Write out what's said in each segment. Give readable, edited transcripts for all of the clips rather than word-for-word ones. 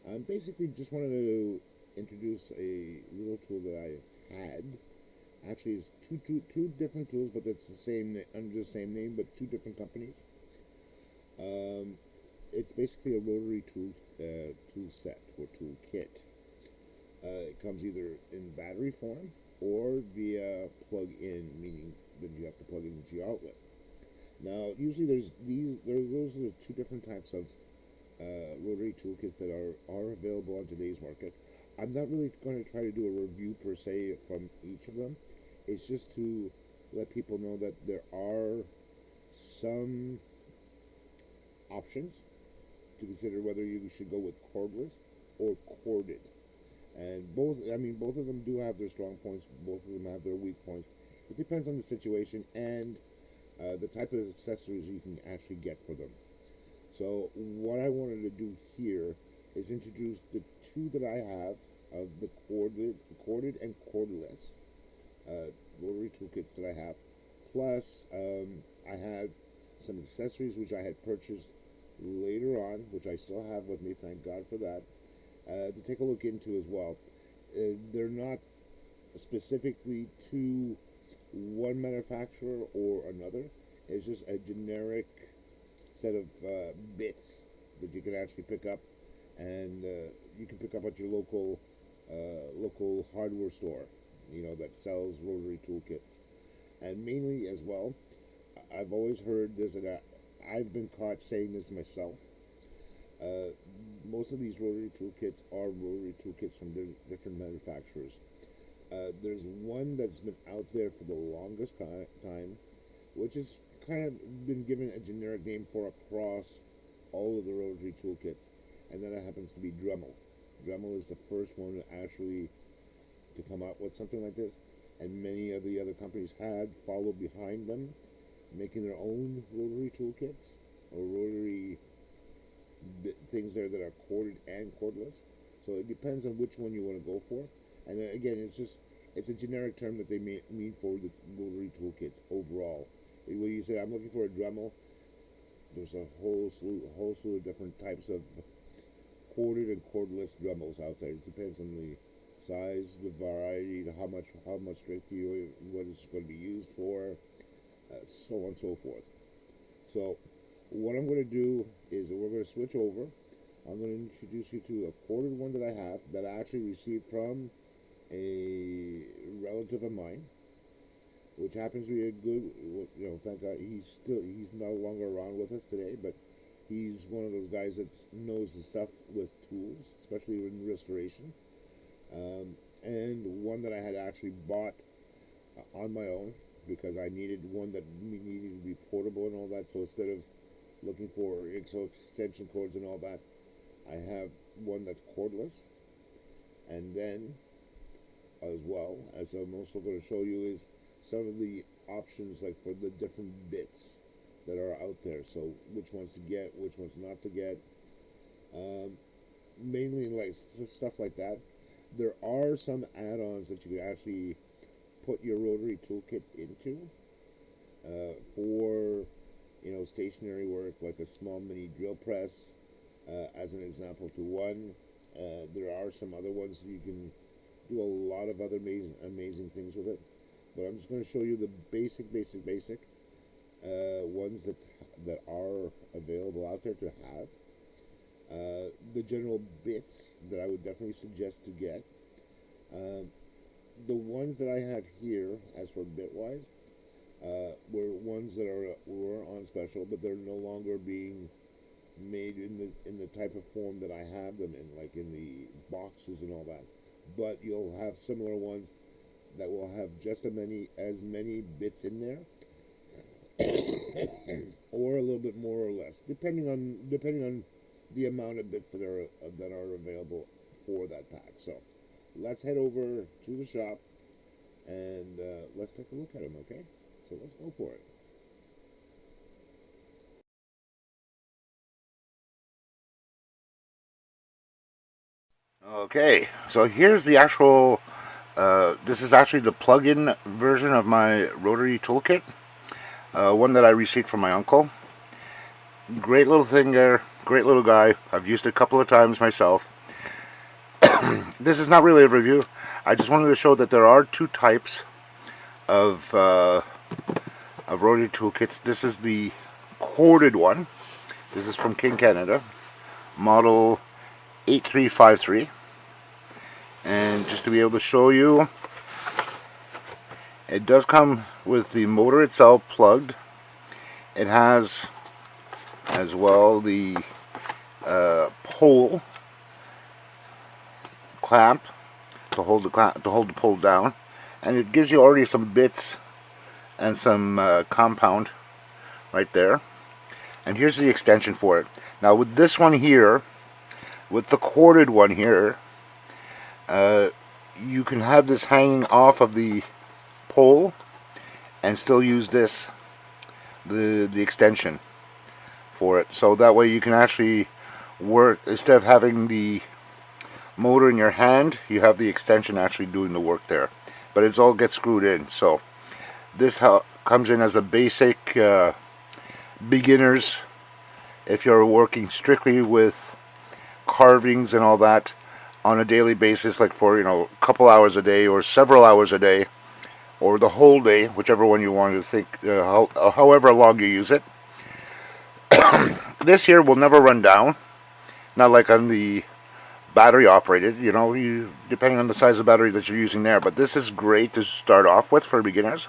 I basically just wanted to introduce a little tool that I've had. Actually, it's two different tools, but it's the same under the same name, but two different companies. Um, it's basically a rotary tool set or tool kit. It comes either in battery form or via plug-in, meaning that you have to plug it into your outlet. Now, usually those are the two different types of rotary toolkits that are available on today's market. I'm not really going to try to do a review per se from each of them. It's just to let people know that there are some options to consider whether you should go with cordless or corded. And both of them do have their strong points. Both of them have their weak points. It depends on the situation and the type of accessories you can actually get for them. So what I wanted to do here is introduce the two that I have of the corded and cordless rotary toolkits that I have. Plus, I had some accessories which I had purchased later on, which I still have with me. Thank God for that. To take a look into as well. They're not specifically to one manufacturer or another. It's just a generic set of bits that you can actually pick up, and you can pick up at your local hardware store, that sells rotary toolkits. And mainly as well, I've always heard this, and I've been caught saying this myself. Uh, Most of these rotary toolkits are rotary toolkits from different manufacturers. There's one that's been out there for the longest time, which has kind of been given a generic name for across all of the rotary toolkits, and that happens to be Dremel. Dremel is the first one actually to come out with something like this, and many of the other companies had followed behind them, making their own rotary toolkits or rotary things there that are corded and cordless. So it depends on which one you want to go for. And again, it's a generic term that they mean for the rotary toolkits overall. When you say I'm looking for a Dremel, there's a whole slew of different types of corded and cordless Dremels out there. It depends on the size, the variety, how much strength what it's going to be used for, so on and so forth. So what I'm going to do is we're going to switch over. I'm going to introduce you to a corded one that I have that I actually received from a relative of mine, which happens to be a good, thank God he's no longer around with us today, but he's one of those guys that knows the stuff with tools, especially in restoration. And one that I had actually bought on my own because I needed one that needed to be portable and all that. So instead of looking for extension cords and all that, I have one that's cordless. And then, as well, as I'm also going to show you, is some of the options like for the different bits that are out there. So which ones to get, which ones not to get. Um, Mainly like stuff like that. There are some add-ons that you can actually put your rotary toolkit into for stationary work, like a small mini drill press, as an example to one. There are some other ones you can do a lot of other amazing things with it. But I'm just going to show you the basic ones that are available out there to have. The general bits that I would definitely suggest to get. Uh, the ones that I have here, as for bitwise, were ones that were on special, but they're no longer being made in the type of form that I have them in, like in the boxes and all that. But you'll have similar ones that will have just as many bits in there, or a little bit more or less, depending on the amount of bits that are available for that pack. So let's head over to the shop and let's take a look at them. Okay, so let's go for it. Okay, so here's the actual. This is actually the plug-in version of my rotary toolkit. One that I received from my uncle. Great little thing there. Great little guy. I've used it a couple of times myself. this is not really a review. I just wanted to show that there are two types of rotary tool kits. This is the corded one. This is from King Canada, model 8353. And just to be able to show you, it does come with the motor itself plugged. It has as well the pole clamp to hold the pole down, and it gives you already some bits and some compound right there. And here's the extension for it. Now with this one here, with the corded one here, you can have this hanging off of the pole and still use this, the extension for it. So that way you can actually work, instead of having the motor in your hand, you have the extension actually doing the work there. But it's all gets screwed in. So this comes in as a basic beginners, if you're working strictly with carvings and all that on a daily basis, like for, you know, a couple hours a day or several hours a day or the whole day, whichever one you want to think, however long you use it. This here will never run down, not like on the battery operated, you know, depending on the size of battery that you're using there. But this is great to start off with for beginners.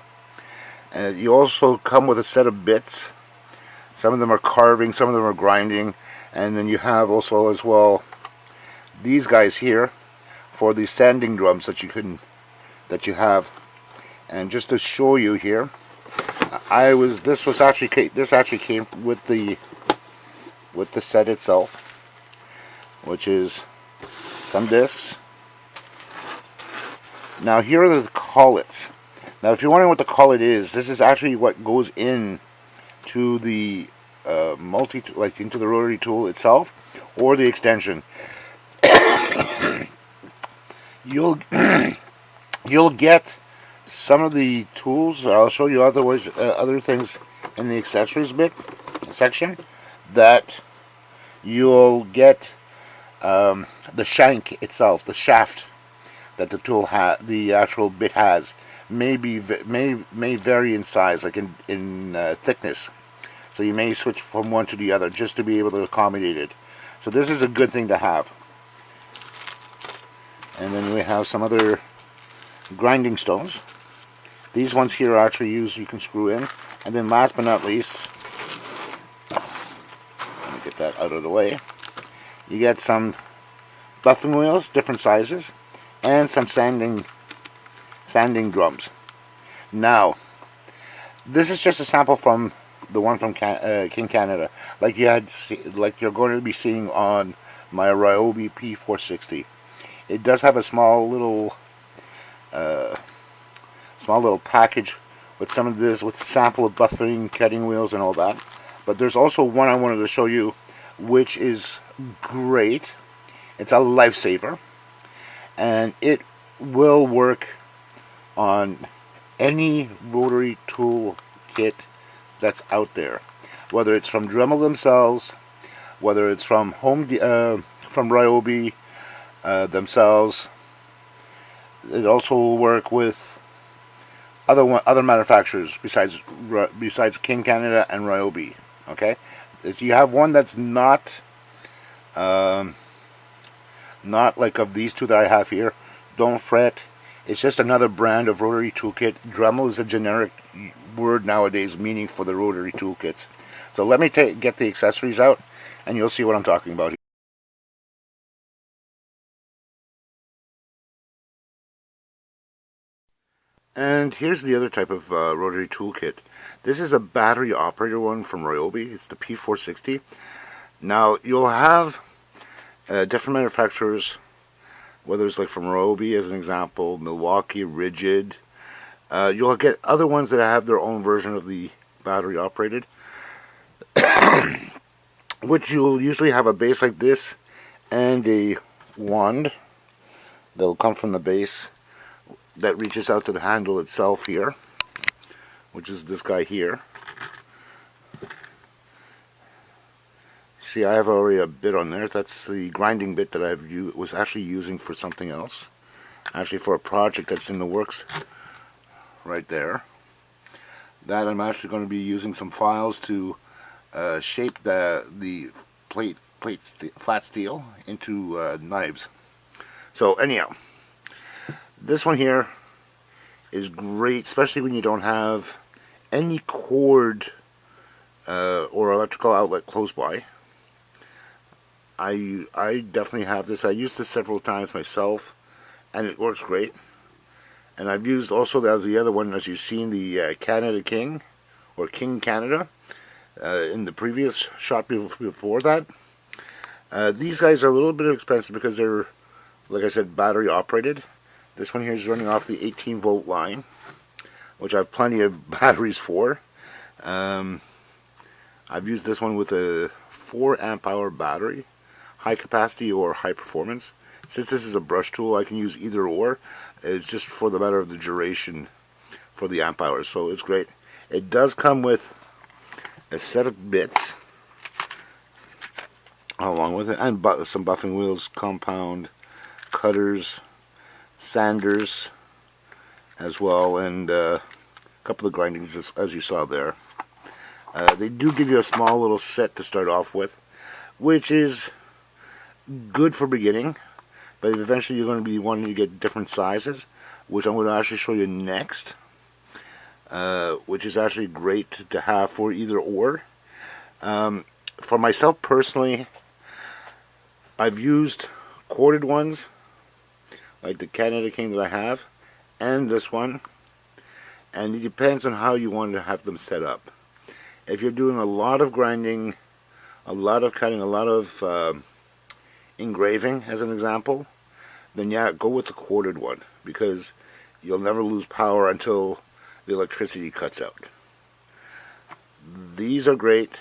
You also come with a set of bits. Some of them are carving, some of them are grinding, and then you have also as well these guys here for the sanding drums that you have. And just to show you here, this actually came with the set itself, which is some discs. Now here are the collets. Now if you're wondering what the collet is, this is actually what goes in to the into the rotary tool itself, or the extension. You'll get some of the tools. I'll show you other things in the accessories section that you'll get. The shank itself, the shaft that the tool the actual bit has, may vary in size, like in thickness. So you may switch from one to the other just to be able to accommodate it. So this is a good thing to have. And then we have some other grinding stones. These ones here are actually used, you can screw in. And then last but not least, let me get that out of the way, you get some buffing wheels, different sizes, and some sanding drums. Now, this is just a sample from the one from King Canada, like you're going to be seeing on my Ryobi P460. It does have a small little package with some of this, with a sample of buffing, cutting wheels, and all that. But there's also one I wanted to show you, which is great. It's a lifesaver, and it will work on any rotary tool kit that's out there, whether it's from Dremel themselves, whether it's from from Ryobi themselves. It also will work with other manufacturers besides King Canada and Ryobi. Okay, if you have one that's not like of these two that I have here, don't fret. It's just another brand of rotary toolkit. Dremel is a generic word nowadays meaning for the rotary toolkits. So let me get the accessories out, and you'll see what I'm talking about here. And here's the other type of rotary toolkit. This is a battery operator one from Ryobi. It's the P460. Now you'll have different manufacturers, whether it's like from Ryobi as an example, Milwaukee, Rigid. You'll get other ones that have their own version of the battery operated, which you'll usually have a base like this and a wand that will come from the base that reaches out to the handle itself here, which is this guy here. See, I have already a bit on there. That's the grinding bit that was actually using for something else. Actually for a project that's in the works right there. That I'm actually going to be using some files to shape the flat steel into knives. So anyhow, this one here is great, especially when you don't have any cord or electrical outlet close by. I definitely have this. I used this several times myself, and it works great. And I've used also the other one, as you've seen, the Canada King, or King Canada, in the previous shot before that. These guys are a little bit expensive because they're, like I said, battery operated. This one here is running off the 18-volt line, which I have plenty of batteries for. I've used this one with a 4 amp hour battery, high capacity or high performance. Since this is a brush tool, I can use either or. It's just for the matter of the duration for the amp hours, so it's great. It does come with a set of bits along with it, and some buffing wheels, compound, cutters, sanders as well, and a couple of grindings as you saw there. They do give you a small little set to start off with, which is good for beginning, but eventually you're going to be wanting to get different sizes, which I'm going to actually show you next, which is actually great to have for either or. For myself personally, I've used corded ones, like the Canada King that I have, and this one, and it depends on how you want to have them set up. If you're doing a lot of grinding, a lot of cutting, a lot of engraving, as an example, then yeah, go with the corded one, because you'll never lose power until the electricity cuts out. These are great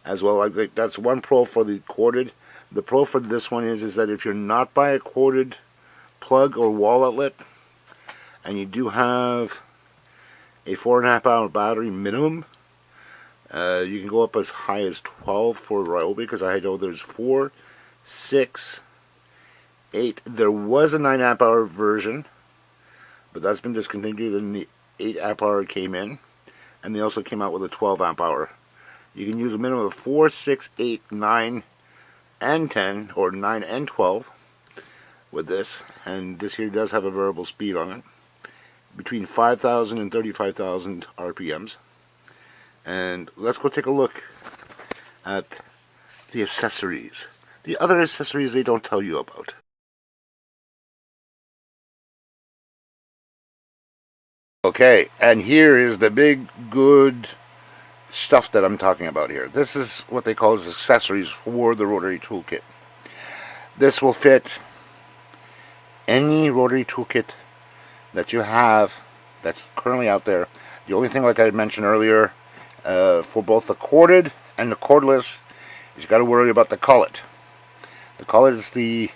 as well. That's one pro for the corded. The pro for this one is that if you're not by a corded plug or wall outlet, and you do have a 4.5 hour battery minimum, you can go up as high as 12 for Ryobi, because I know there's 4, 6, 8. There was a 9 amp hour version, but that's been discontinued, and the 8 amp hour came in, and they also came out with a 12 amp hour. You can use a minimum of 4, 6, 8, 9, and 10, or 9 and 12 with this, and this here does have a variable speed on it, between 5,000 and 35,000 RPMs. And let's go take a look at the accessories. The other accessories they don't tell you about. Okay, and here is the big good stuff that I'm talking about here. This is what they call as accessories for the rotary toolkit. This will fit any rotary toolkit that you have that's currently out there. The only thing, like I mentioned earlier, for both the corded and the cordless, is you got to worry about the collet. The collet is the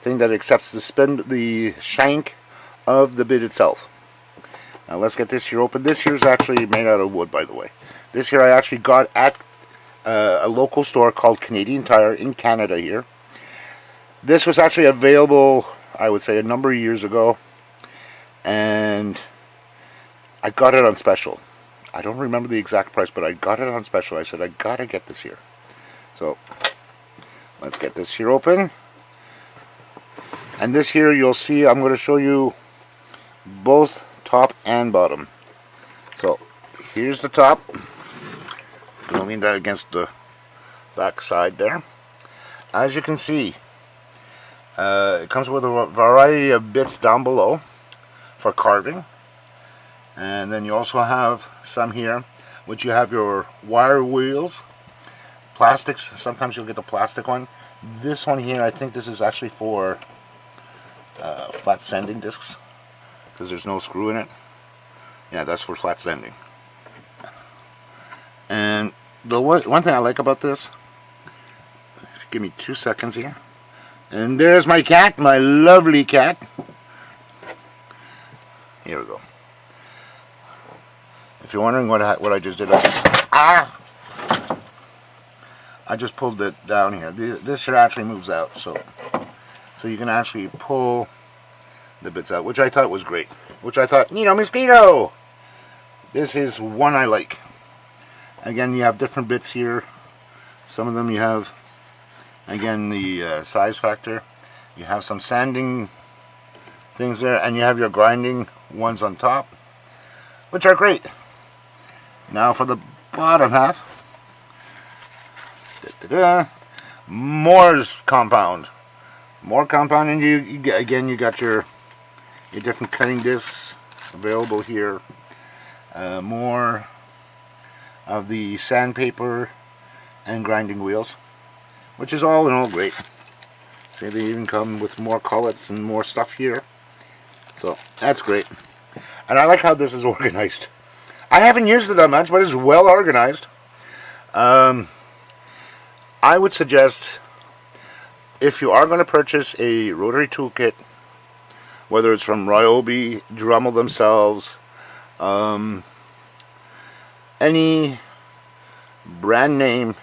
thing that accepts the shank of the bit itself. Now let's get this here open. This here is actually made out of wood, by the way. This here I actually got at a local store called Canadian Tire in Canada here. This was actually available, I would say, a number of years ago, and I got it on special. I don't remember the exact price, but I got it on special. I said, I gotta get this here. So let's get this here open. And this here, you'll see, I'm going to show you both top and bottom. So here's the top. I'm going to lean that against the back side there. As you can see, it comes with a variety of bits down below for carving. And then you also have some here, which you have your wire wheels, plastics. Sometimes you'll get the plastic one. This one here, I think this is actually for flat sanding discs, because there's no screw in it. Yeah, that's for flat sanding. And the one thing I like about this, if you give me 2 seconds here, and there's my cat, my lovely cat. Here we go. If you're wondering what I just did, I I just pulled it down here. This here actually moves out, so you can actually pull the bits out, which I thought was great. Which I thought, mosquito! This is one I like. Again, you have different bits here. Some of them you have, again, the size factor. You have some sanding things there, and you have your grinding ones on top, which are great. Now for the bottom half. More compound. More compound, and you got your different cutting discs available here. More of the sandpaper and grinding wheels, which is all in all great. See, they even come with more collets and more stuff here, so that's great. And I like how this is organized. I haven't used it that much, but it's well organized. I would suggest, if you are going to purchase a rotary toolkit, whether it's from Ryobi, Dremel themselves, any brand name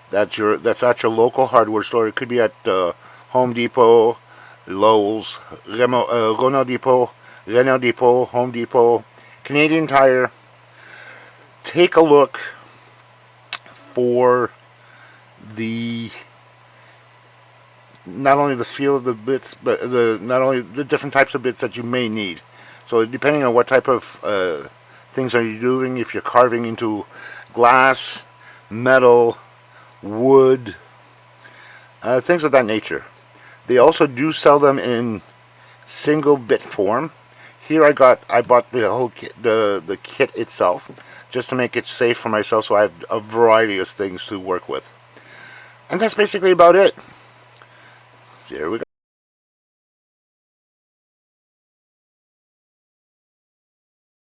that's at your local hardware store. It could be at Home Depot, Lowe's, Renault Depot, Home Depot, Canadian Tire. Take a look for not only the feel of the bits, but not only the different types of bits that you may need. So depending on what type of things are you doing, if you're carving into glass, metal, wood, things of that nature. They also do sell them in single bit form. Here I bought the whole kit, the kit itself, just to make it safe for myself, so I have a variety of things to work with. And that's basically about it. There we go.